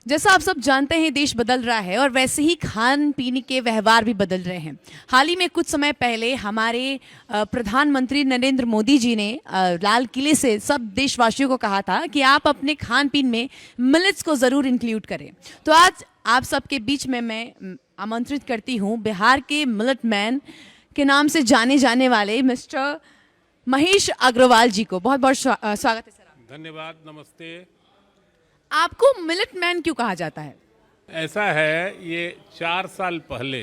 जैसा आप सब जानते हैं देश बदल रहा है और वैसे ही खान पीने के व्यवहार भी बदल रहे हैं। हाल ही में कुछ समय पहले हमारे प्रधानमंत्री नरेंद्र मोदी जी ने लाल किले से सब देशवासियों को कहा था कि आप अपने खान पीन में मिलेट्स को ज़रूर इंक्लूड करें। तो आज आप सबके बीच में मैं आमंत्रित करती हूँ बिहार के मिलेट मैन के नाम से जाने जाने वाले मिस्टर महेश अग्रवाल जी को। बहुत बहुत स्वागत है सर। धन्यवाद, नमस्ते। आपको मिलेट मैन क्यों कहा जाता है? ऐसा है, ये 4 साल पहले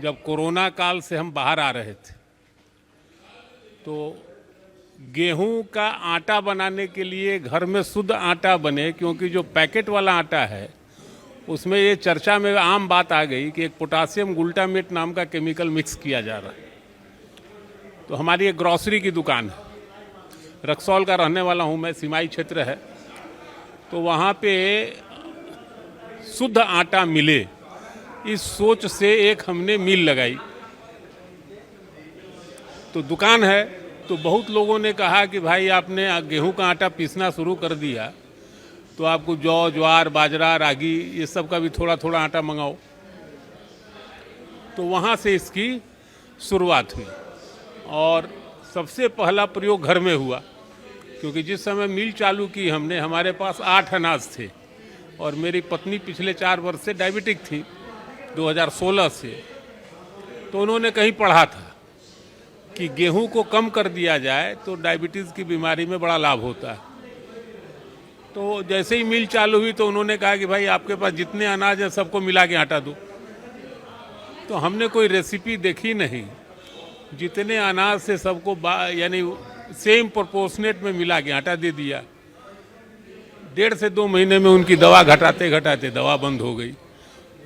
जब कोरोना काल से हम बाहर आ रहे थे तो गेहूं का आटा बनाने के लिए घर में शुद्ध आटा बने, क्योंकि जो पैकेट वाला आटा है उसमें ये चर्चा में आम बात आ गई कि एक पोटासियम ग्लूटामेट नाम का केमिकल मिक्स किया जा रहा है। तो हमारी एक ग्रॉसरी की दुकान है, रक्सौल का रहने वाला हूँ मैं, सिमाई क्षेत्र है, तो वहाँ पे शुद्ध आटा मिले इस सोच से एक हमने मिल लगाई। तो दुकान है तो बहुत लोगों ने कहा कि भाई आपने गेहूं का आटा पीसना शुरू कर दिया तो आपको जौ, ज्वार, बाजरा, रागी ये सब का भी थोड़ा थोड़ा आटा मंगाओ। तो वहाँ से इसकी शुरुआत हुई और सबसे पहला प्रयोग घर में हुआ, क्योंकि जिस समय मिल चालू की हमने, हमारे पास 8 अनाज थे और मेरी पत्नी पिछले 4 वर्ष से डायबिटिक थी 2016 से। तो उन्होंने कहीं पढ़ा था कि गेहूं को कम कर दिया जाए तो डायबिटीज़ की बीमारी में बड़ा लाभ होता है। तो जैसे ही मिल चालू हुई तो उन्होंने कहा कि भाई आपके पास जितने अनाज हैं सबको मिला के आटा दो। तो हमने कोई रेसिपी देखी नहीं, जितने अनाज से सबको यानी सेम प्रोपोर्शनेट में मिला के आटा दे दिया। 1.5 से 2 महीने में उनकी दवा घटाते घटाते दवा बंद हो गई।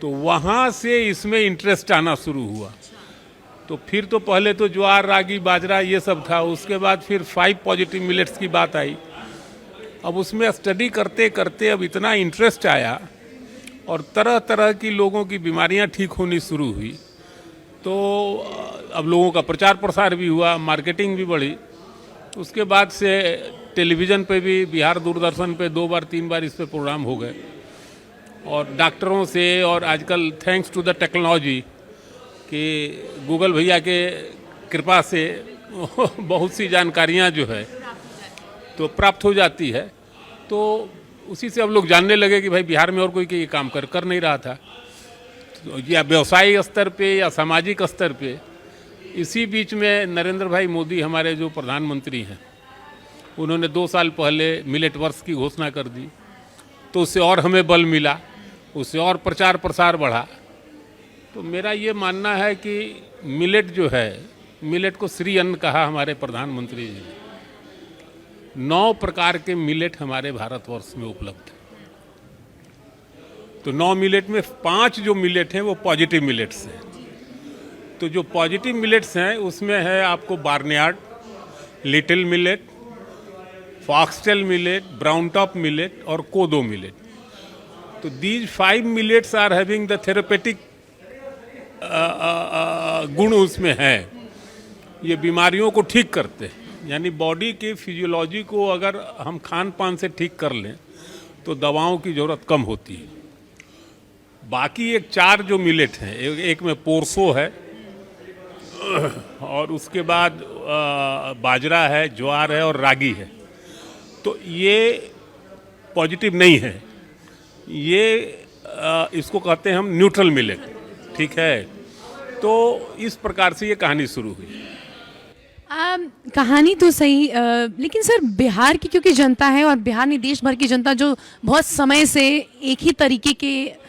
तो वहाँ से इसमें इंटरेस्ट आना शुरू हुआ। तो फिर तो पहले तो ज्वार, रागी, बाजरा ये सब था, उसके बाद फिर 5 पॉजिटिव मिलेट्स की बात आई। अब उसमें स्टडी करते करते अब इतना इंटरेस्ट आया और तरह तरह की लोगों की बीमारियां ठीक होनी शुरू हुई। तो अब लोगों का प्रचार प्रसार भी हुआ, मार्केटिंग भी बढ़ी। उसके बाद से टेलीविज़न पे भी, बिहार दूरदर्शन पे 2 बार 3 बार इस पे प्रोग्राम हो गए और डॉक्टरों से, और आजकल थैंक्स टू द टेक्नोलॉजी कि गूगल भैया के कृपा से बहुत सी जानकारियां जो है तो प्राप्त हो जाती है। तो उसी से अब लोग जानने लगे कि भाई बिहार में और कोई ये काम कर नहीं रहा था, तो या व्यवसायिक स्तर पे या सामाजिक स्तर पे। इसी बीच में नरेंद्र भाई मोदी हमारे जो प्रधानमंत्री हैं, उन्होंने 2 साल पहले मिलेट वर्ष की घोषणा कर दी, तो उससे और हमें बल मिला, उससे और प्रचार प्रसार बढ़ा। तो मेरा ये मानना है कि मिलेट जो है, मिलेट को श्री अन्न कहा हमारे प्रधानमंत्री जी ने। 9 प्रकार के मिलेट हमारे भारतवर्ष में उपलब्ध है। तो 9 मिलेट में 5 जो मिलेट हैं वो पॉजिटिव मिलेट्स हैं। तो जो पॉजिटिव मिलेट्स हैं उसमें है आपको barnyard, little millet, foxtail millet, browntop millet और कोदो मिलेट। तो these 5 millets are having the therapeutic गुण उसमें है। ये बीमारियों को ठीक करते हैं, यानी बॉडी की फिजियोलॉजी को अगर हम खान पान से ठीक कर लें तो दवाओं की ज़रूरत कम होती है। बाकी एक 4 जो मिलेट हैं, एक में पोरसो है और उसके बाद बाजरा है, ज्वार है और रागी है। तो ये पॉजिटिव नहीं है, ये इसको कहते हैं हम न्यूट्रल मिलेट, ठीक है। तो इस प्रकार से ये कहानी शुरू हुई। कहानी तो सही, लेकिन सर बिहार की क्योंकि जनता है और बिहार नहीं देश भर की जनता जो बहुत समय से एक ही तरीके के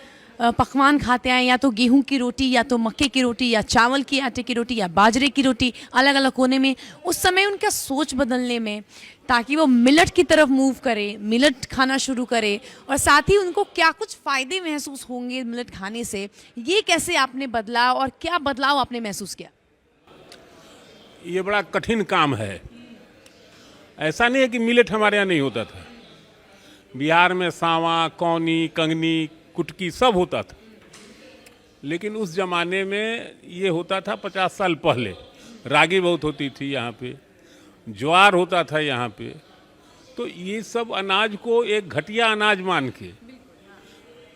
पकवान खाते हैं, या तो गेहूं की रोटी, या तो मक्के की रोटी, या चावल के आटे की रोटी, या बाजरे की रोटी, अलग अलग कोने में। उस समय उनका सोच बदलने में, ताकि वो मिलेट की तरफ मूव करे, मिलेट खाना शुरू करे, और साथ ही उनको क्या कुछ फ़ायदे महसूस होंगे मिलेट खाने से, ये कैसे आपने बदला और क्या बदलाव आपने महसूस किया? ये बड़ा कठिन काम है। ऐसा नहीं है कि मिलेट हमारे यहाँ नहीं होता था। बिहार में सांवा, कौनी, कंगनी, कुटकी सब होता था, लेकिन उस जमाने में ये होता था 50 साल पहले। रागी बहुत होती थी यहाँ पे, ज्वार होता था यहाँ पे। तो ये सब अनाज को एक घटिया अनाज मान के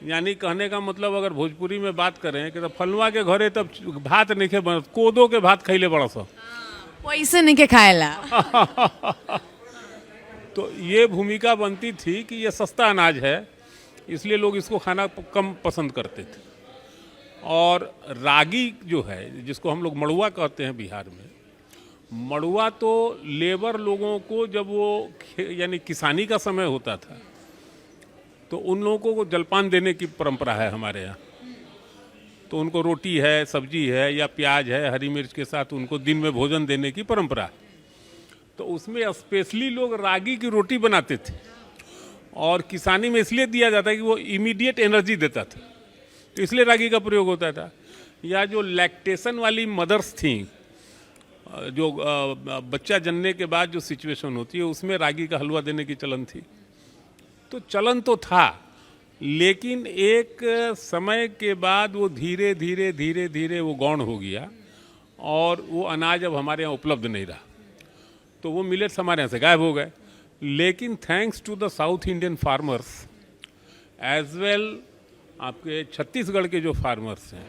यानी कहने का मतलब अगर भोजपुरी में बात करें कि तो फलुआ के घरे तब भात नहीं खे बनत, कोदो के भात खैले बड़ा सा। पैसे नहीं के खाएला। तो ये भूमिका बनती थी कि ये सस्ता अनाज है, इसलिए लोग इसको खाना कम पसंद करते थे। और रागी जो है, जिसको हम लोग मड़ुआ कहते हैं बिहार में, मड़ुआ तो लेबर लोगों को जब वो यानी किसानी का समय होता था तो उन लोगों को जलपान देने की परंपरा है हमारे यहाँ। तो उनको रोटी है, सब्जी है या प्याज है, हरी मिर्च के साथ उनको दिन में भोजन देने की परंपरा है। तो उसमें स्पेशली लोग रागी की रोटी बनाते थे और किसानी में इसलिए दिया जाता है कि वो इमीडिएट एनर्जी देता था, तो इसलिए रागी का प्रयोग होता था। या जो लैक्टेशन वाली मदर्स थी, जो बच्चा जनने के बाद जो सिचुएशन होती है, उसमें रागी का हलवा देने की चलन थी। तो चलन तो था, लेकिन एक समय के बाद वो धीरे धीरे धीरे धीरे वो गौण हो गया और वो अनाज अब हमारे यहाँ उपलब्ध नहीं रहा, तो वो मिलेट्स हमारे यहाँ से गायब हो गए। लेकिन thanks to the South Indian farmers as well, आपके छत्तीसगढ़ के जो फार्मर्स हैं,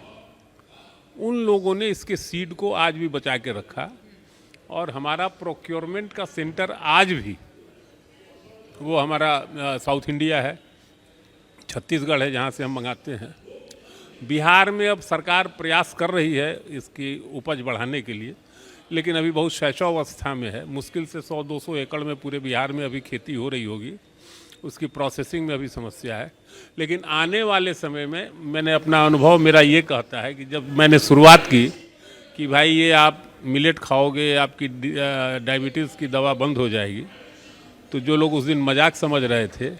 उन लोगों ने इसके सीड को आज भी बचा के रखा और हमारा प्रोक्योरमेंट का सेंटर आज भी वो हमारा साउथ इंडिया है, छत्तीसगढ़ है जहाँ से हम मंगाते हैं। बिहार में अब सरकार प्रयास कर रही है इसकी उपज बढ़ाने के लिए, लेकिन अभी बहुत शैशवावस्था में है। मुश्किल से 100-200 एकड़ में पूरे बिहार में अभी खेती हो रही होगी, उसकी प्रोसेसिंग में अभी समस्या है। लेकिन आने वाले समय में मैंने अपना अनुभव मेरा ये कहता है कि जब मैंने शुरुआत की कि भाई ये आप मिलेट खाओगे आपकी डायबिटीज़ की दवा बंद हो जाएगी, तो जो लोग उस दिन मजाक समझ रहे थे,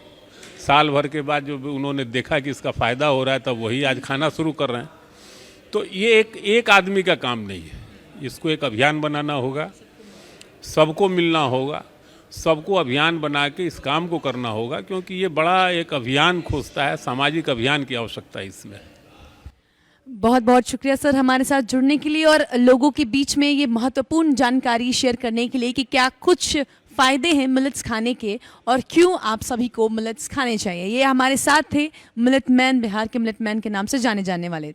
साल भर के बाद जो उन्होंने देखा कि इसका फ़ायदा हो रहा है, तब वही आज खाना शुरू कर रहे हैं। तो ये एक आदमी का काम नहीं है, इसको एक अभियान बनाना होगा, सबको मिलना होगा, सबको अभियान बना के इस काम को करना होगा, क्योंकि ये बड़ा एक अभियान खोजता है, सामाजिक अभियान की आवश्यकता है इसमें। बहुत बहुत शुक्रिया सर हमारे साथ जुड़ने के लिए और लोगों के बीच में ये महत्वपूर्ण जानकारी शेयर करने के लिए कि क्या कुछ फ़ायदे हैं मिलेट्स खाने के और क्यों आप सभी को मिलेट्स खाने चाहिए। ये हमारे साथ थे मिलेट मैन, बिहार के मिलेट मैन के नाम से जाने जाने वाले।